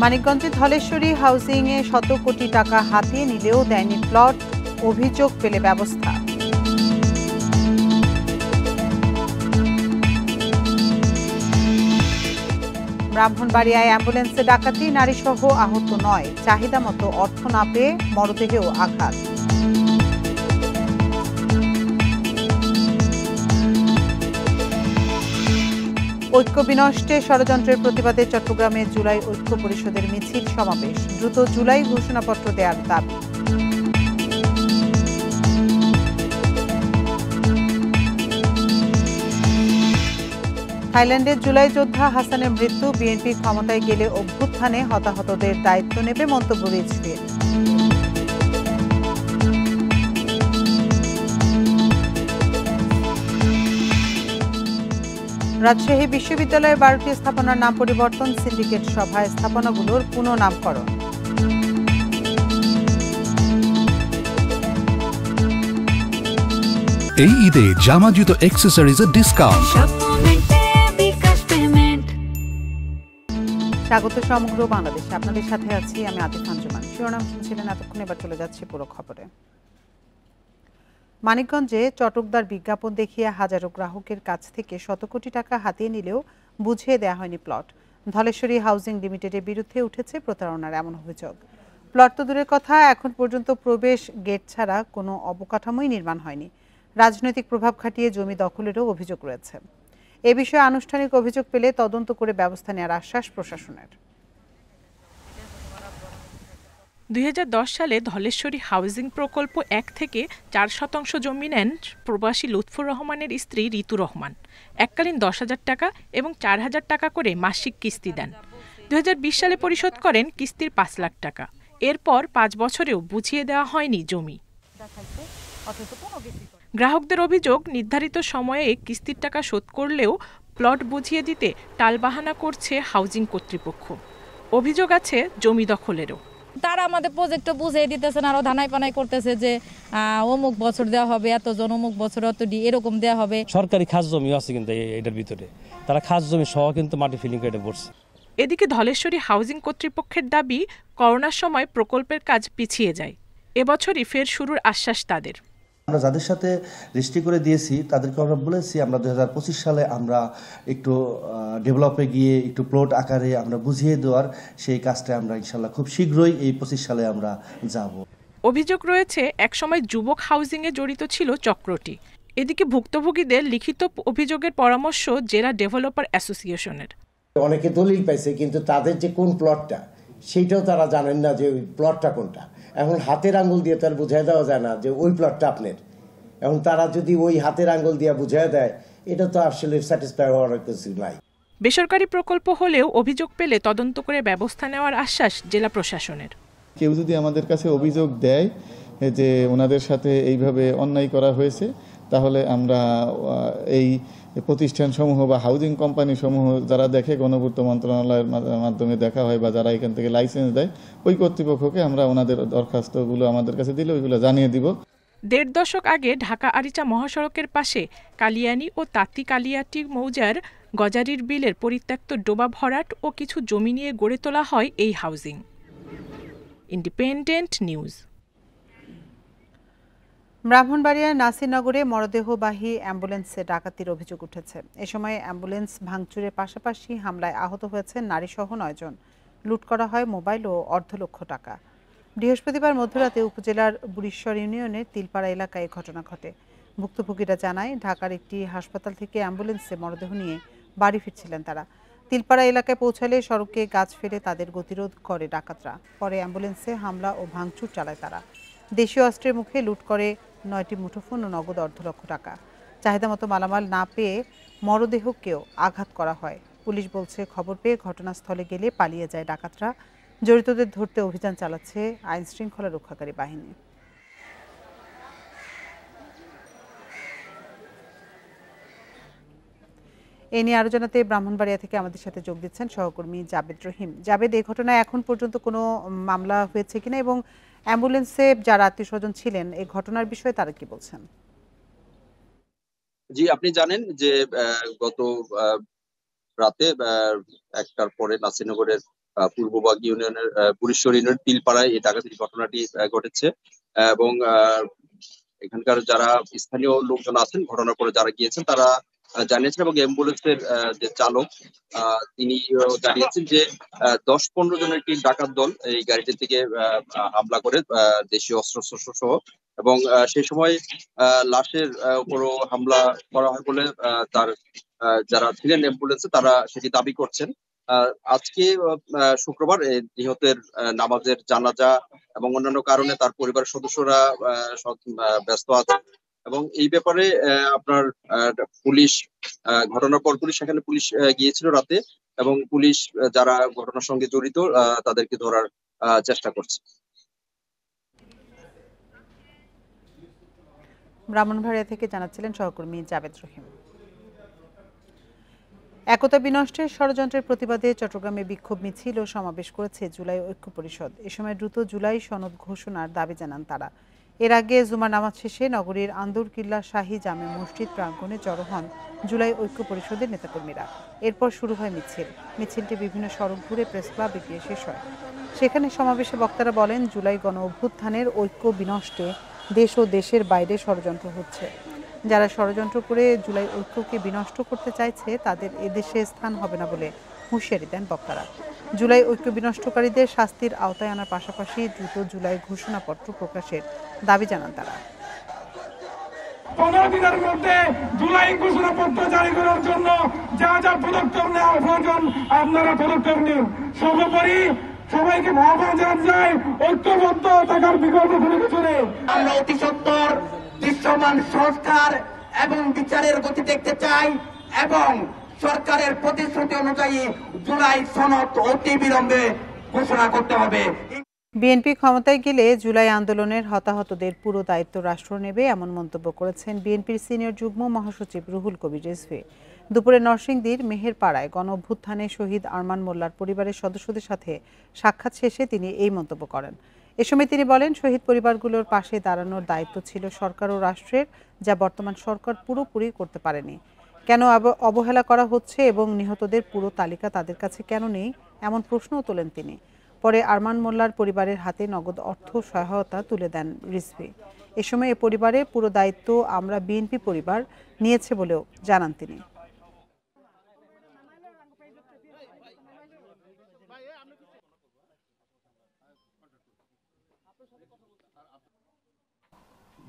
মানিকগঞ্জে ধলেশ্বরী হাউজিংয়ে শত কোটি টাকা হাতিয়ে নিলেও দেয়নি প্লট, অভিযোগ পেলে ব্যবস্থা। ব্রাহ্মণবাড়িয়ায় অ্যাম্বুলেন্সে ডাকাতি, নারীসহ আহত ৯, চাহিদা মতো অর্থ না পেয়ে মরদেহেও আঘাত। ঐক্য বিনষ্টে ষড়যন্ত্রের প্রতিবাদে চট্টগ্রামে জুলাই ঐক্য পরিষদের মিছিল সমাবেশ, দ্রুত জুলাই ঘোষণাপত্র দেওয়ার দাবি। থাইল্যান্ডের জুলাই যোদ্ধা হাসানের মৃত্যু, বিএনপি ক্ষমতায় গেলে অভ্যুত্থানে হতাহতদের দায়িত্ব নেবে মন্তব্য রিজভীর। রাজশাহী বিশ্ববিদ্যালয়ের 12টি স্থাপনার নাম পরিবর্তন, সিন্ডিকেট সভায় স্থাপনাগুলোর পুনঃনামকরণ। এই ঈদে জামা জুতো অ্যাক্সেসরিজের ডিসকাউন্ট। স্বাগত সমগ্র বাংলাদেশে, আপনাদের সাথে আছি আমি আতিফ আঞ্জুমান। শিরোনাম শুনছিলেন এতক্ষণ, এবার চলে যাচ্ছে পুরো খবরে। মানিকগঞ্জে চটকদার বিজ্ঞাপন দেখিয়ে হাজারো গ্রাহকের কাছ থেকে শত কোটি টাকা হাতিয়ে নিলেও বুঝিয়ে দেওয়া হয়নি প্লট। ধলেশ্বরী হাউজিং লিমিটেডের বিরুদ্ধে উঠেছে প্রতারণার এমন অভিযোগ। প্লট তো দূরের কথা, এখন পর্যন্ত প্রবেশ গেট ছাড়া কোনো অবকাঠামোই নির্মাণ হয়নি। রাজনৈতিক প্রভাব খাটিয়ে জমি দখলেরও অভিযোগ রয়েছে। এ বিষয়ে আনুষ্ঠানিক অভিযোগ পেলে তদন্ত করে ব্যবস্থা নেওয়ার আশ্বাস প্রশাসনের। 2010 সালে ধলেশ্বরী হাউজিং প্রকল্প 1 থেকে 4% জমি নেন প্রবাসী লুৎফুর রহমানের স্ত্রী ঋতু রহমান। এককালীন 10,000 টাকা এবং 4,000 টাকা করে মাসিক কিস্তি দেন। 2020 সালে পরিশোধ করেন কিস্তির 5 লাখ টাকা। এরপর 5 বছরেও বুঝিয়ে দেওয়া হয়নি জমি। গ্রাহকদের অভিযোগ, নির্ধারিত সময়ে কিস্তির টাকা শোধ করলেও প্লট বুঝিয়ে দিতে টালবাহানা করছে হাউজিং কর্তৃপক্ষ। অভিযোগ আছে জমি দখলেরও। তারা আমাদের প্রজেক্টটা বুঝিয়ে দিতেছেন, আরো ধানাই পানাই করতেছে যে অমুক বছর দেওয়া হবে এতজন, অমুক বছর অতটি, এরকম দেওয়া হবে। সরকারি খাস জমি আছে কিন্তু এটার ভিতরে, তারা খাস জমি সহ কিন্তু মাটি ফিলিং কেটে পড়ছে। এদিকে ধলেশ্বরী হাউজিং কর্তৃপক্ষের দাবি, করোনার সময় প্রকল্পের কাজ পিছিয়ে যায়। এবছরই ফের শুরুর আশ্বাস তাদের। আমরা যাদের সাথে রেজিস্ট্রি করে দিয়েছি তাদেরকে আমরা বলেছি আমরা 2025 সালে আমরা একটু ডেভেলপে গিয়ে একটু প্লট আকারে আমরা বুঝিয়ে দেওয়ার সেই কাজটা আমরা ইনশাল্লাহ খুব শীঘ্রই এই 25 সালে আমরা যাব। অভিযোগ রয়েছে একসময় যুবক হাউজিংয়ে জড়িত ছিল চক্রটি। এদিকে ভুক্তভোগীদের লিখিত অভিযোগের পরামর্শ জেলা ডেভেলপার অ্যাসোসিয়েশনের। অনেকে দলিল পাইছে কিন্তু তাদের যে কোন প্লটটা সেইটাও তারা জানেন না যে ওই প্লটটা কোনটা। এখন হাতের আঙ্গুল দিয়ে তার বুঝাই দেওয়া যায় না যে ওই প্লটটা আপনার। এখন তারা যদি ওই হাতের আঙ্গুল দিয়ে বুঝাই দেয়, এটা তো আসলে স্যাটিসফাই হওয়ার কিছু নাই। বেসরকারি প্রকল্প হলেও অভিযোগ পেলে তদন্ত করে ব্যবস্থা নেওয়ার আশ্বাস জেলা প্রশাসনের। কেউ যদি আমাদের কাছে অভিযোগ দেয় যে ওনাদের সাথে এইভাবে অন্যায় করা হয়েছে, তাহলে আমরা এই প্রতিষ্ঠান সমূহ বা হাউজিং কোম্পানি সমূহ যারা দেখে, গণপূর্ত মন্ত্রণালয়ের মাধ্যমে দেখা হয় বা যারা এখান থেকে লাইসেন্স দেয়, ওই কর্তৃপক্ষকে আমরা ওনাদের দরখাস্তগুলো আমাদের কাছে দিলে ওইগুলো জানিয়ে দিব। 1.5 দশক আগে ঢাকা আরিচা মহাসড়কের পাশে কালিয়ানী ও তাঁতি কালিয়াটি মৌজার গজারির বিলের পরিত্যক্ত ডোবা ভরাট ও কিছু জমি নিয়ে গড়ে তোলা হয় এই হাউজিং। Independent news. ব্রাহ্মণবাড়িয়ার নাসিরনগরে মরদেহবাহী অ্যাম্বুলেন্সে ডাকাতির অভিযোগ উঠেছে। এ সময় অ্যাম্বুলেন্স ভাঙচুরের পাশাপাশি হামলায় আহত হয়েছেন নারীসহ 9 জন। লুট করা হয় মোবাইল ও অর্ধলক্ষ টাকা। বৃহস্পতিবার মধ্যরাতে উপজেলার বুড়িশ্বর ইউনিয়নের তিলপাড়া এলাকায় ঘটনা ঘটে। ভুক্তভোগীরা জানায়, ঢাকার একটি হাসপাতাল থেকে অ্যাম্বুলেন্সে মরদেহ নিয়ে বাড়ি ফিরছিলেন তারা। তিলপাড়া এলাকায় পৌঁছালে সড়কে গাছ ফেলে তাদের গতিরোধ করে ডাকাতরা। পরে অ্যাম্বুলেন্সে হামলা ও ভাঙচুর চালায় তারা। দেশীয় অস্ত্রের মুখে লুট করে 9টি মুঠোফোন ও নগদ অর্ধলক্ষ টাকা। চাহিদা মতো মালামাল না পেয়ে মরদেহকেও আঘাত করা হয়। পুলিশ বলছে, খবর পেয়ে ঘটনাস্থলে গেলে পালিয়ে যায় ডাকাতরা। জড়িতদের ধরতে অভিযান চালাচ্ছে আইন শৃঙ্খলা রক্ষাকারী বাহিনী। এ নিয়ে আরো জানাতে ব্রাহ্মণবাড়িয়া থেকে আমাদের সাথে যোগ দিচ্ছেন সহকর্মী জাবেদ রহিম। জাবেদ, এই ঘটনায় এখন পর্যন্ত কোনো মামলা হয়েছে কিনা এবং অ্যাম্বুলেন্সে যারা আত্মীয়স্বজন ছিলেন এই ঘটনার বিষয়ে তারা কি বলছেন? জি, আপনি জানেন যে গত রাতে 1টার পরে নাসিরনগরের পূর্ববাগ ইউনিয়নের পুরীশ্বর ইউনিয়নের তিলপাড়ায় এই ডাকাতির ঘটনাটি ঘটেছে এবং এখানকার যারা স্থানীয় লোকজন আছেন, ঘটনার পরে যারা গিয়েছেন তারা জানিয়েছেন এবং অ্যাম্বুলেন্সের যে চালক তিনি জানিয়েছেন যে 10-15 জনের একটি ডাকাত দল এই গাড়িটি থেকে হামলা করে দেশীয় অস্ত্রশস্ত্র সহ এবং সেই সময় লাশের উপরও হামলা করা হয় বলে তার যারা ছিলেন অ্যাম্বুলেন্সে তারা সেটি দাবি করছেন। আজকে শুক্রবার নিহতের নামাজের জানাজা এবং অন্যান্য কারণে তার পরিবারের সদস্যরা ব্যস্ত আছে এবং এই ব্যাপারে আপনার পুলিশ ঘটনার পর সেখানে পুলিশ গিয়েছিল রাতে এবং পুলিশ যারা ঘটনার সঙ্গে জড়িত তাদেরকে ধরার চেষ্টা করছে। ব্রাহ্মণবাড়িয়া থেকে জানাচ্ছিলেন সহকর্মী জাবেদ রহিম। একতা বিনষ্টের ষড়যন্ত্রের প্রতিবাদে চট্টগ্রামে বিক্ষোভ মিছিল ও সমাবেশ করেছে জুলাই ঐক্য পরিষদ। এ সময় দ্রুত জুলাই সনদ ঘোষণার দাবি জানান তারা। এর আগে জুমার নামাজ শেষে নগরীর আন্দরকিল্লা শাহী জামে মসজিদ প্রাঙ্গণে জড়ো হন জুলাই ঐক্য পরিষদের নেতাকর্মীরা। এরপর শুরু হয় মিছিলটি বিভিন্ন সড়ক ঘুরে প্রেস ক্লাবে গিয়ে শেষ হয়। সেখানে সমাবেশে বক্তারা বলেন, জুলাই গণ অভ্যুত্থানের ঐক্য বিনষ্টে দেশ ও দেশের বাইরে ষড়যন্ত্র হচ্ছে। যারা ষড়যন্ত্র করে জুলাই ঐক্যকে বিনষ্ট করতে চাইছে তাদের এদেশে স্থান হবে না বলে হুঁশিয়ারি দেন বক্তারা। জুলাই ঐক্য বিনষ্টকারীদের শাস্তির আওতায় আনার পাশাপাশি দ্রুত জুলাই ঘোষণাপত্র প্রকাশের দাবি জানান তারা। 15 দিনের মধ্যে জুলাই ঘোষণাপত্র জারি করার জন্য যা যা পদক্ষেপ নেওয়া প্রয়োজন আপনারা পদক্ষেপ নিন। সর্বোপরি সবাইকে আহ্বান জানাতে চাই, ঐক্যবদ্ধ থাকার বিকল্প কোনো কিছু নেই। আমরা অতি সত্বর দৃশ্যমান সংস্কার এবং বিচারের গতি দেখতে চাই এবং সরকারের প্রতিশ্রুতি অনুযায়ী জুলাই সনদ অতি বিলম্বে ঘোষণা করতে হবে। বিএনপি ক্ষমতায় গেলে জুলাই আন্দোলনের হতাহতদের পুরো দায়িত্ব রাষ্ট্র নেবে, এমন মন্তব্য করেছেন বিএনপির সিনিয়র যুগ্ম মহাসচিব রুহুল কবির রিজভী। দুপুরে নরসিংদীর মেহেরপাড়ায় গণ অভ্যুত্থানে শহীদ আরমান মোল্লার পরিবারের সদস্যদের সাথে সাক্ষাৎ শেষে তিনি এই মন্তব্য করেন। এ সময় তিনি বলেন, শহীদ পরিবারগুলোর পাশে দাঁড়ানোর দায়িত্ব ছিল সরকার ও রাষ্ট্রের, যা বর্তমান সরকার পুরোপুরি করতে পারেনি। কেন অবহেলা করা হচ্ছে এবং নিহতদের পুরো তালিকা তাদের কাছে কেন নেই, এমন প্রশ্নও তোলেন তিনি। পরে আরমান মোল্লার পরিবারের হাতে নগদ অর্থ সহায়তা তুলে দেন রিজভী। এ সময় এ পরিবারের পুরো দায়িত্ব আমরা বিএনপি পরিবার নিয়েছে বলেও জানান তিনি।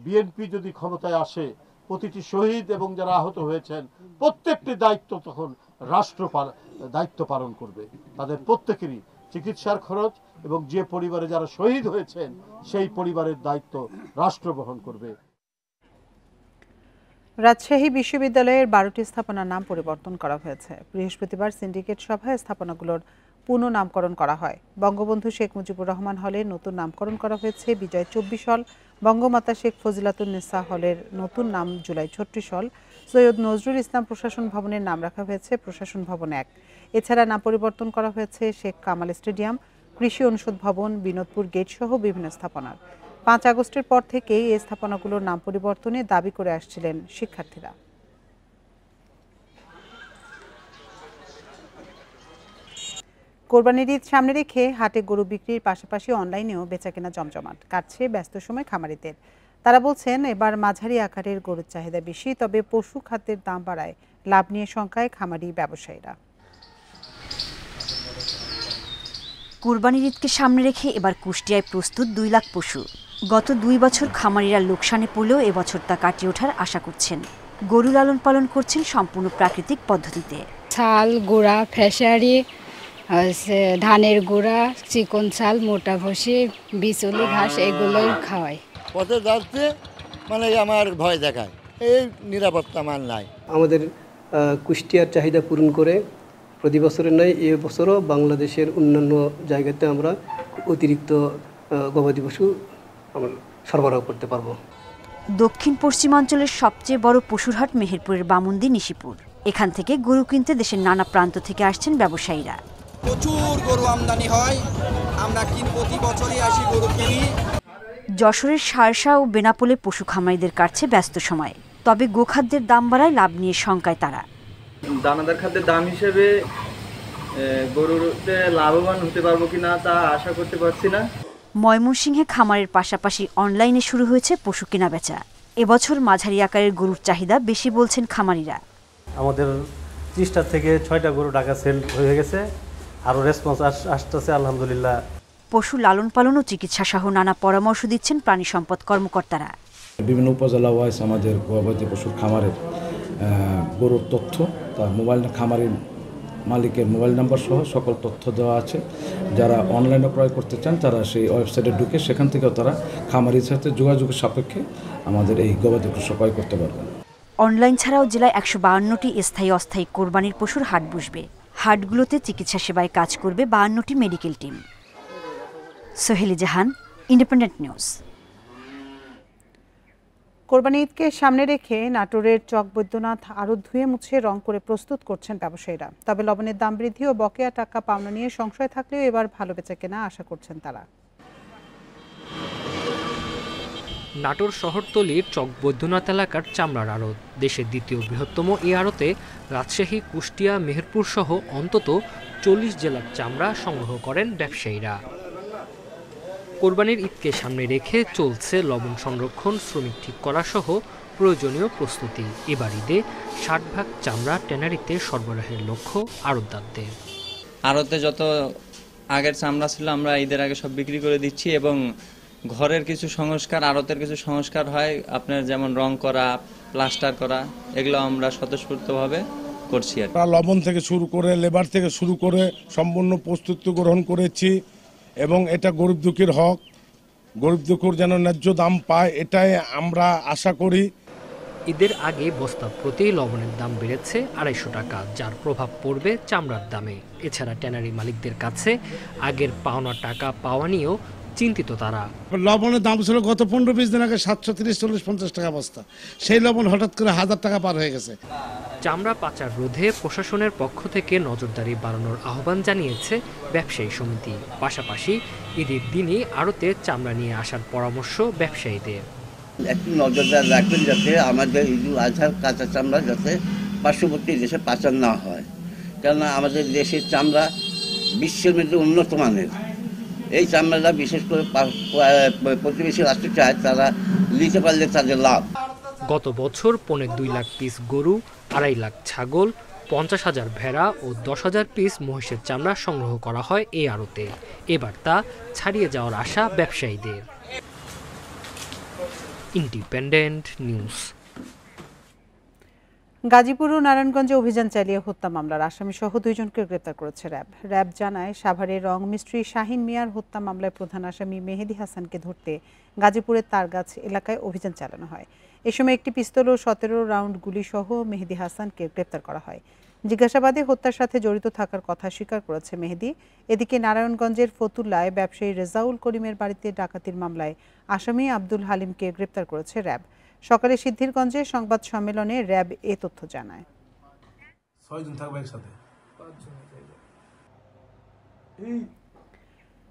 বিএনপি যদি ক্ষমতায় আসে, প্রতিটি শহীদ এবং যারা আহত হয়েছেন প্রত্যেকটি দায়িত্ব তখন রাষ্ট্র দায়িত্ব পালন করবে। তাদের প্রত্যেকেরই চিকিৎসার খরচ এবং যে পরিবারে যারা শহীদ হয়েছেন সেই পরিবারের দায়িত্ব রাষ্ট্র বহন করবে। রাজশাহী বিশ্ববিদ্যালয়ের 12টি স্থাপনার নাম পরিবর্তন করা হয়েছে। বৃহস্পতিবার সিন্ডিকেট সভায় স্থাপনাগুলোর পুনঃনামকরণ করা হয়। বঙ্গবন্ধু শেখ মুজিবুর রহমান হলের নতুন নামকরণ করা হয়েছে বিজয় 24 হল, বঙ্গমাতা শেখ ফজিলাতুন্নেসা হলের নতুন নাম জুলাই 36 হল, সৈয়দ নজরুল ইসলাম প্রশাসন ভবনের নাম রাখা হয়েছে প্রশাসন ভবন 1। এছাড়া নাম পরিবর্তন করা হয়েছে শেখ কামাল স্টেডিয়াম, কৃষি অনুষদ ভবন, বিনোদপুর গেট সহ বিভিন্ন স্থাপনার। 5 আগস্টের পর থেকেই এই স্থাপনাগুলোর নাম পরিবর্তনে দাবি করে আসছিলেন শিক্ষার্থীরা। কোরবানির ঈদ সামনে রেখে হাটে গরু বিক্রির পাশাপাশি অনলাইনেও বেচাকেনা জমজমাট কাটছে ব্যস্ত সময় খামারিদের। তারা বলছেন, এবার মাঝারি আকারের গরুর চাহিদা বেশি, তবে পশু খাদ্যের দাম বাড়ায় লাভ নিয়ে শঙ্কায় খামারি ব্যবসায়ীরা। কোরবানির ঈদকে সামনে রেখে এবার কুষ্টিয়ায় প্রস্তুত 2 লাখ পশু। গত 2 বছর খামারিরা লোকসানে পড়লেও এবছর তা কাটিয়ে ওঠার আশা করছেন। গরু লালন পালন করছেন সম্পূর্ণ প্রাকৃতিক পদ্ধতিতে। ছাল, গোড়া, ফেসারি, ধানের গোড়া, চিকন চাল, মোটা ভসি, বিচুলি ঘাস এগুলোই খাওয়াই। পথে যাচ্ছে মানে আমার ভয় দেখায়, এই নিরাপত্তা আমার নাই। আমাদের কুষ্টিয়ার চাহিদা পূরণ করে প্রতি বছরের নয় এ বছরও বাংলাদেশের অন্যান্য জায়গাতে আমরা অতিরিক্ত গবাদি পশু আমরা সরবরাহ করতে পারবো। দক্ষিণ পশ্চিমাঞ্চলের সবচেয়ে বড় পশুর হাট মেহেরপুরের বামুন্দি নিশিপুর। এখান থেকে গরু কিনতে দেশের নানা প্রান্ত থেকে আসছেন ব্যবসায়ীরা। প্রচুর গরু আমদানি হয়, আমরা প্রতি বছরই আসি গরু কিনি। যশোরের শার্শা ও বেনাপোলে পশু খামারিদের কাটছে ব্যস্ত সময়, তবে গোখাদ্যের দাম বাড়ায় লাভ নিয়ে শঙ্কায় তারা। দানাদার খাদ্যের দাম হিসেবে গরুতে লাভবান হতে পারবো কিনা তা আশা করতে পারছি না। ময়মনসিংহে খামারের পাশাপাশি অনলাইনে শুরু হয়েছে পশু কেনাবেচা। এবছর মাঝারি আকারের গরুর চাহিদা বেশি বলছেন খামারিরা। আমাদের 30টা থেকে 6টা গরু ঢাকা সেল হয়ে গেছে, আরও রেসপন্স আসতেছে আলহামদুলিল্লাহ। পশু লালন পালন ও চিকিৎসা সহ নানা পরামর্শ দিচ্ছেন প্রাণী সম্পদ কর্মকর্তারা। বিভিন্ন উপজেলা ওয়াইজ আমাদের গবাদি পশুর খামারের গরুর তথ্য, তার মোবাইল খামারের মালিকের মোবাইল নাম্বার সহ সকল তথ্য দেওয়া আছে। যারা অনলাইনে ক্রয় করতে চান তারা সেই ওয়েবসাইটে ঢুকে সেখান থেকেও তারা খামারির সাথে যোগাযোগের সাপেক্ষে আমাদের এই গবাদি পশু ক্রয় করতে পারবেন। অনলাইন ছাড়াও জেলায় 152টি স্থায়ী অস্থায়ী কোরবানির পশুর হাট বসবে। হাটগুলোতে চিকিৎসা সেবায় কাজ করবে 52টি মেডিকেল টিম। সোহেলি জাহান, ইন্ডিপেন্ডেন্ট নিউজ। কোরবানি ঈদকে সামনে রেখে নাটোরের চক বৈদ্যনাথ আরও ধুয়ে মুছে রং করে প্রস্তুত করছেন ব্যবসায়ীরা। তবে লবণের দাম বৃদ্ধি ও বকেয়া টাকা পাওনা নিয়ে সংশয় থাকলেও এবার ভালো বেচাকেনা আশা করছেন তারা। নাটোর শহরতলির চক বৈদ্যনাথ এলাকার চামড়ার আড়ত, দেশের দ্বিতীয় বৃহত্তম এই আড়তে রাজশাহী, কুষ্টিয়া, মেহেরপুর সহ অন্তত 40 জেলার চামড়া সংগ্রহ করেন ব্যবসায়ীরা। কোরবানির ঈদকে সামনে রেখে চলছে লবণ সংরক্ষণ, শ্রমিক ঠিক করা সহ প্রয়োজনীয় প্রস্তুতি। এবার ঈদে 60 ভাগ চামড়া ট্যানারিতে সরবরাহের লক্ষ্য আড়তদারদের। আড়তে যত আগের চামড়া ছিল আমরা ঈদের আগে সব বিক্রি করে দিচ্ছি এবং ঘরের কিছু সংস্কার, আড়তের কিছু সংস্কার হয়, আপনার যেমন রং করা, প্লাস্টার করা, এগুলো আমরা স্বতঃস্ফূর্তভাবে করছি। লবণ থেকে শুরু করে লেবার থেকে শুরু করে সম্পূর্ণ প্রস্তুতি গ্রহণ করেছি এবং এটা গরিব দুঃখীর হক, গরিব দুঃখীর যেন ন্যায্য দাম পায় এটাই আমরা আশা করি। ঈদের আগে বস্তা প্রতি লবণের দাম বেড়েছে 250 টাকা, যার প্রভাব পড়বে চামড়ার দামে। এছাড়া ট্যানারি মালিকদের কাছে আগের পাওনা টাকা পাওয়া নিয়েও চিন্তিত তারা। লবণের দাম ছিল গত 15-20 দিন আগে 730, 40, 50 টাকা বস্তা, সেই লবণ হঠাৎ করে 1000 টাকা পার হয়ে গেছে। চামড়া পাচার রোধে প্রশাসনের পক্ষ থেকে নজরদারি বাড়ানোর আহ্বান জানিয়েছে ব্যবসায়ী সমিতি। পাশাপাশি ঈদের দিনই আড়তে চামড়া নিয়ে আসার পরামর্শ ব্যবসায়ীদের। একটু নজরদার রাখবেন যাতে আমাদের ঈদুল আজহার কাঁচা চামড়া যাতে পার্শ্ববর্তী দেশে পাচার না হয়, কেননা আমাদের দেশের চামড়া বিশ্বের মধ্যে উন্নত মানের। এই চামড়াটা বিশেষ করে প্রতিবেশী রাষ্ট্র চায়, তারা নিতে পারলে তাদের লাভ। গত বছর 2.5 লাখ পিস গরু, 2.5 লাখ ছাগল, 50,000 ভেড়া ও 10,000 পিস মহিষের চামড়া সংগ্রহ করা হয় এই আড়তে। এবার তা ছাড়িয়ে যাওয়ার আশা ব্যবসায়ীদের। Independent news. গাজীপুর ও নারায়ণগঞ্জে অভিযান চালিয়ে হত্যা মামলার আসামি সহ 2 জনকে গ্রেপ্তার করেছে র্যাব। র্যাব জানায়, সাভারের রং মিস্ত্রি শাহিন মিয়ার হত্যা মামলায় প্রধান আসামি মেহেদি হাসানকে ধরতে গাজীপুরের তারগাছ এলাকায় অভিযান চালানো হয়। এ সময় একটি পিস্তল ও 17 রাউন্ড গুলি সহ মেহেদি হাসানকে গ্রেপ্তার করা হয়। জিজ্ঞাসাবাদে হত্যার সাথে জড়িত থাকার কথা স্বীকার করেছে মেহেদি। এদিকে নারায়ণগঞ্জের ফতুল্লায় ব্যবসায়ী রেজাউল করিমের বাড়িতে ডাকাতির মামলায় আসামি আব্দুল হালিমকে গ্রেপ্তার করেছে র্যাব। সকালে সিদ্ধিরগঞ্জে সংবাদ সম্মেলনে র্যাব এ তথ্য জানায়। 6 জন থাকবে একসাথে।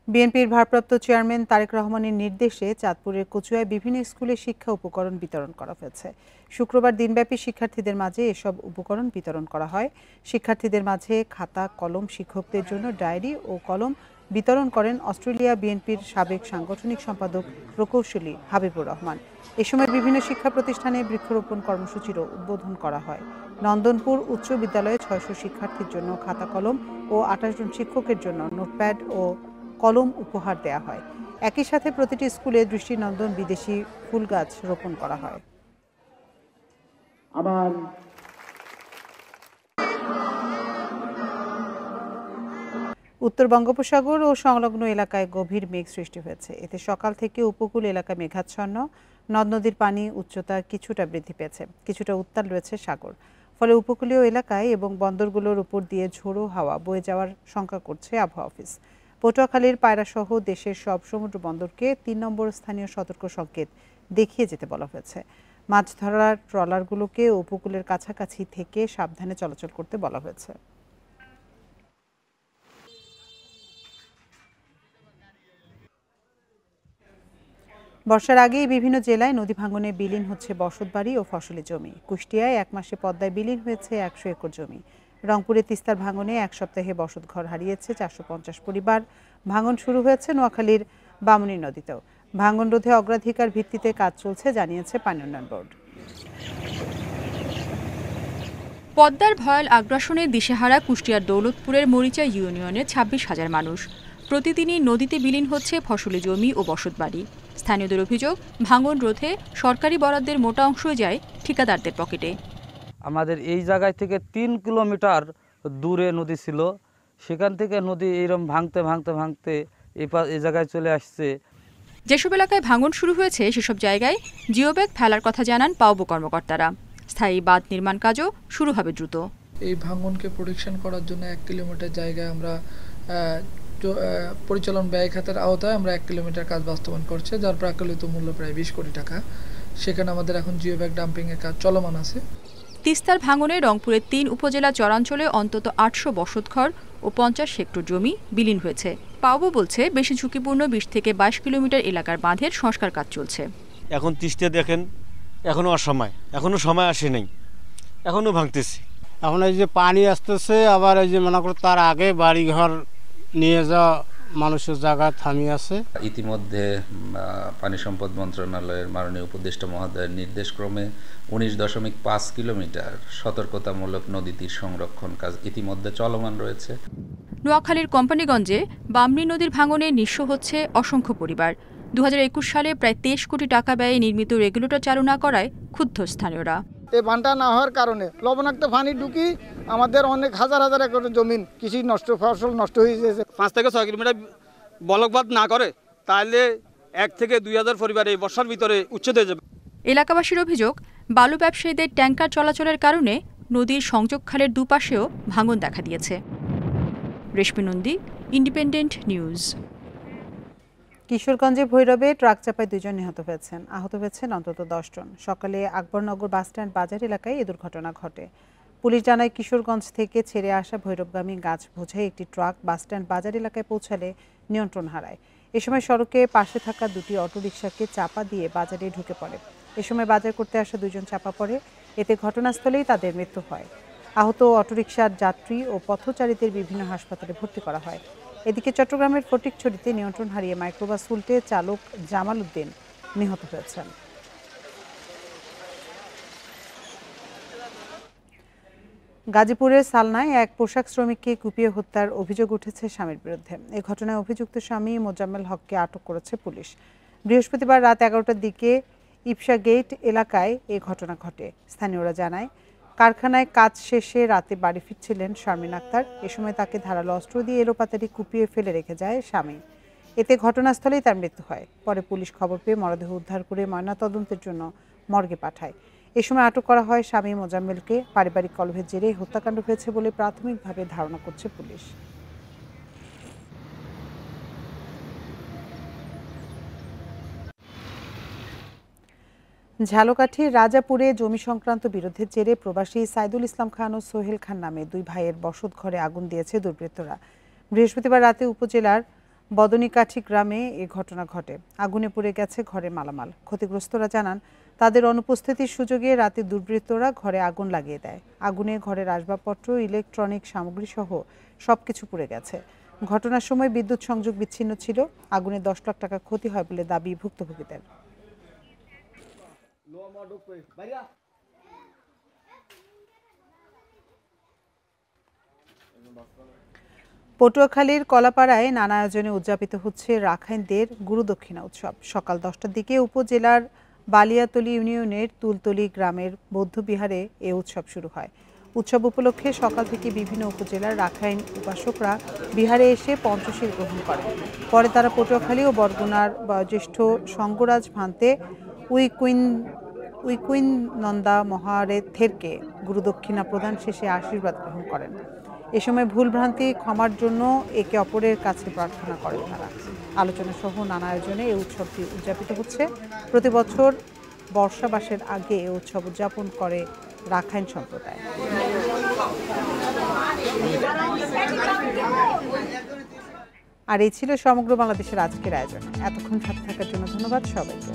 বিএনপির ভারপ্রাপ্ত চেয়ারম্যান তারেক রহমানের নির্দেশে চাঁদপুরের কচুয়ায় বিভিন্ন স্কুলে শিক্ষা উপকরণ বিতরণ করা হয়েছে। শুক্রবার দিনব্যাপী শিক্ষার্থীদের মাঝে এসব উপকরণ বিতরণ করা হয়। শিক্ষার্থীদের মাঝে খাতা, কলম, শিক্ষকদের জন্য ডায়েরি ও কলম বিতরণ করেন অস্ট্রেলিয়া বিএনপির সাবেক সাংগঠনিক সম্পাদক প্রকৌশলী হাবিবুর রহমান। এ সময় বিভিন্ন শিক্ষা প্রতিষ্ঠানে বৃক্ষরোপণ কর্মসূচিরও উদ্বোধন করা হয়। নন্দনপুর উচ্চ বিদ্যালয়ে 600 শিক্ষার্থীর জন্য খাতা কলম ও 28 জন শিক্ষকের জন্য নোটপ্যাড ও কলম উপহার দেয়া হয়। একই সাথে প্রতিটি স্কুলে দৃষ্টিনন্দন বিদেশি ফুল গাছ রোপণ করা হয়। উত্তর বঙ্গোপসাগর ও সংলগ্ন এলাকায় গভীর মেঘ সৃষ্টি হয়েছে। এতে সকাল থেকে উপকূল এলাকা মেঘাচ্ছন্ন। নদ নদীর পানি উচ্চতা কিছুটা বৃদ্ধি পেয়েছে, কিছুটা উত্তাল রয়েছে সাগর। ফলে উপকূলীয় এলাকায় এবং বন্দরগুলোর উপর দিয়ে ঝোড়ো হাওয়া বয়ে যাওয়ার শঙ্কা করছে আবহাওয়া অফিস। পটুয়াখালীর পায়রাসহ দেশের সব সমুদ্র বন্দরকে 3 নম্বর স্থানীয় সতর্ক সংকেত দেখিয়ে যেতে বলা হয়েছে। মাছ ধরার ট্রলারগুলোকে উপকূলের কাছাকাছি থেকে সাবধানে চলাচল করতে বলা হয়েছে। বর্ষার আগেই বিভিন্ন জেলায় নদী ভাঙনে বিলীন হচ্ছে বসতবাড়ি ও ফসলি জমি। কুষ্টিয়ায় 1 মাসে পদ্মায় বিলীন হয়েছে 100 একর জমি। রংপুরে তিস্তার ভাঙনে এক সপ্তাহে বসতঘর হারিয়েছে 450 পরিবার। ভাঙন শুরু হয়েছে নোয়াখালীর বামনী নদীতেও। ভাঙন রোধে অগ্রাধিকার ভিত্তিতে কাজ চলছে জানিয়েছে পানি উন্নয়ন বোর্ড। পদ্মার ভয়াল আগ্রাসনে দিশেহারা কুষ্টিয়ার দৌলতপুরের মরিচা ইউনিয়নে 26,000 মানুষ। প্রতিদিনই নদীতে বিলীন হচ্ছে ফসলি জমি ও বসতবাড়ি। স্থানীয়দের অভিযোগ, ভাঙন রোধে সরকারি বরাদ্দের মোটা অংশ যায় ঠিকাদারদের পকেটে। আমাদের এই জায়গায় থেকে 3 কিলোমিটার দূরে নদী ছিল, সেখান থেকে নদী এইরকম ভাঙতে ভাঙতে ভাঙতে এই জায়গায় চলে আসছে। যেসব এলাকায় ভাঙন শুরু হয়েছে সেসব জায়গায় জিওব্যাগ ফেলার কথা জানান পাউবো কর্মকর্তারা। স্থায়ী বাঁধ নির্মাণ কাজও শুরু হবে দ্রুত। এই ভাঙনকে প্রোটেকশন করার জন্য 1 কিলোমিটার জায়গায় আমরা পরিচালন ব্যয় খাতের আওতায় আমরা 1 কিলোমিটার কাজ বাস্তবায়ন করছে, যার প্রাকলিত মূল্য প্রায় 20 কোটি টাকা। সেখানে আমাদের এখন জিওব্যাগ ডাম্পিংয়ের কাজ চলমান আছে। তিস্তার ভাঙনে রংপুরের 3 উপজেলা চরাঞ্চলে অন্তত 800 বসতঘর ও 50 হেক্টর জমি বিলীন হয়েছে। পাউবো বলছে, বেশি ঝুঁকিপূর্ণ 20 থেকে 22 কিলোমিটার এলাকার বাঁধের সংস্কার কাজ চলছে। এখন তিস্তা দেখেন, এখনো অসময়, এখনো সময় আসে নাই, এখনো ভাঙতেছে। এখন এই যে পানি আসতেছে, আবার এই যে মনে করো তার আগে বাড়িঘর নিয়ে যাওয়া মানুষের জায়গা থামিয়ে আছে। ইতিমধ্যে পানি সম্পদ মন্ত্রণালয়ের মাননীয় উপদেষ্টা মহোদয়ের নির্দেশক্রমে 19.5 কিলোমিটার সতর্কতামূলক নদী তীর সংরক্ষণ কাজ ইতিমধ্যে চলমান রয়েছে। নোয়াখালীর কোম্পানিগঞ্জে বামনী নদীর ভাঙনে নিঃস্ব হচ্ছে অসংখ্য পরিবার। 2021 সালে প্রায় 23 কোটি টাকা ব্যয়ে নির্মিত রেগুলেটর চালু না করায় ক্ষুব্ধ স্থানীয়রা। এই বাঁধটা না হওয়ার কারণে লবণাক্ত পানি ঢুকি আমাদের অনেক হাজার হাজার একর জমিন কৃষি নষ্ট, ফসল নষ্ট হয়ে যাচ্ছে। 5 থেকে 6 কিলোমিটার বলকবাদ না করে তাহলে 1 থেকে 2,000 পরিবার এই বর্ষার ভিতরে উচ্ছেদ হয়ে যাবে। এলাকাবাসীর অভিযোগ, বালু ব্যবসায়ীদের ট্যাঙ্কার চলাচলের কারণে নদীর সংযোগ খালের দুপাশেও ভাঙন দেখা দিয়েছে। রেশমি নন্দী, ইন্ডিপেন্ডেন্ট নিউজ। কিশোরগঞ্জে ভৈরবে ট্রাক চাপায় 2 জন নিহত হয়েছেন, আহত হয়েছেন অন্তত 10 জন। সকালে আকবরনগর বাসস্ট্যান্ড বাজার এলাকায় এ দুর্ঘটনা ঘটে। পুলিশ জানায়, কিশোরগঞ্জ থেকে ছেড়ে আসা ভৈরবগামী গাছ বোঝাই একটি ট্রাক বাসস্ট্যান্ড বাজার এলাকায় পৌঁছালে নিয়ন্ত্রণ হারায়। এ সময় সড়কে পাশে থাকা 2টি অটোরিকশাকে চাপা দিয়ে বাজারে ঢুকে পড়ে। এ সময় বাজার করতে আসা 2 জন চাপা পড়ে, এতে ঘটনাস্থলেই তাদের মৃত্যু হয়। আহত অটোরিকশার যাত্রী ও পথচারীদের বিভিন্ন হাসপাতালে ভর্তি করা হয়। এদিকে চট্টগ্রামের ফটিকছড়িতে নিয়ন্ত্রণ হারিয়ে মাইক্রোবাস উল্টে চালক জামাল উদ্দিন নিহত হয়েছেন। গাজীপুরের সালনায় এক পোশাক শ্রমিককে কুপিয়ে হত্যার অভিযোগ উঠেছে স্বামীর বিরুদ্ধে। এই ঘটনায় অভিযুক্ত স্বামী মোজাম্মেল হককে আটক করেছে পুলিশ। বৃহস্পতিবার রাত 11টার দিকে ইপসা গেট এলাকায় এ ঘটনা ঘটে। স্থানীয়রা জানায়, কারখানায় কাজ শেষে রাতে বাড়ি ফিরছিলেন শারমিন আক্তার। এ সময় তাকে ধারালো অস্ত্র দিয়ে এলোপাতাড়ি কুপিয়ে ফেলে রেখে যায় স্বামী। এতে ঘটনাস্থলেই তার মৃত্যু হয়। পরে পুলিশ খবর পেয়ে মরদেহ উদ্ধার করে ময়নাতদন্তের জন্য মর্গে পাঠায়। এ সময় আটক করা হয় স্বামী মোজাম্মেলকে। পারিবারিক কলহের জেরে হত্যাকাণ্ড হয়েছে বলে প্রাথমিকভাবে ধারণা করছে পুলিশ। ঝালকাঠির রাজাপুরে জমি সংক্রান্ত বিরোধের জেরে প্রবাসী সাইদুল ইসলাম খান ও সোহেল খান নামে 2 ভাইয়ের বসত ঘরে আগুন দিয়েছে দুর্বৃত্তরা। বৃহস্পতিবার রাতে উপজেলার বদনীকাঠি গ্রামে এ ঘটনা ঘটে। আগুনে পুড়ে গেছে ঘরের মালামাল। ক্ষতিগ্রস্তরা জানান, তাদের অনুপস্থিতির সুযোগে রাতে দুর্বৃত্তরা ঘরে আগুন লাগিয়ে দেয়। আগুনে ঘরের আসবাবপত্র, ইলেকট্রনিক সামগ্রী সহ সবকিছু পুড়ে গেছে। ঘটনার সময় বিদ্যুৎ সংযোগ বিচ্ছিন্ন ছিল। আগুনে 10 লাখ টাকা ক্ষতি হয় বলে দাবি ভুক্তভোগীদের। পটুয়াখালীর কলাপাড়ায় নানা আয়োজনে উদযাপিত হচ্ছে রাখাইনদের গুরুদক্ষিণা উৎসব। সকাল 10টার দিকে উপজেলার বালিয়াতলী ইউনিয়নের তুলতলী গ্রামের বৌদ্ধবিহারে এ উৎসব শুরু হয়। উৎসব উপলক্ষে সকাল থেকে বিভিন্ন উপজেলার রাখাইন উপাসকরা বিহারে এসে পঞ্চশীল গ্রহণ করেন। পরে তারা পটুয়াখালী ও বরগুনার বয়োজ্যেষ্ঠ সঙ্গরাজ ভান্তে উইকুইন নন্দা মহারেথেরকে গুরুদক্ষিণা প্রদান শেষে আশীর্বাদ গ্রহণ করেন। এ সময় ভুলভ্রান্তি ক্ষমার জন্য একে অপরের কাছে প্রার্থনা করেন তারা। আলোচনা সহ নানা আয়োজনে এই উৎসবটি উদযাপিত হচ্ছে। প্রতি বছর বর্ষাবাসের আগে এই উৎসব উদযাপন করে রাখাইন সম্প্রদায়। আর এই ছিল সমগ্র বাংলাদেশের আজকের আয়োজন। এতক্ষণ সাথে থাকার জন্য ধন্যবাদ সবাইকে।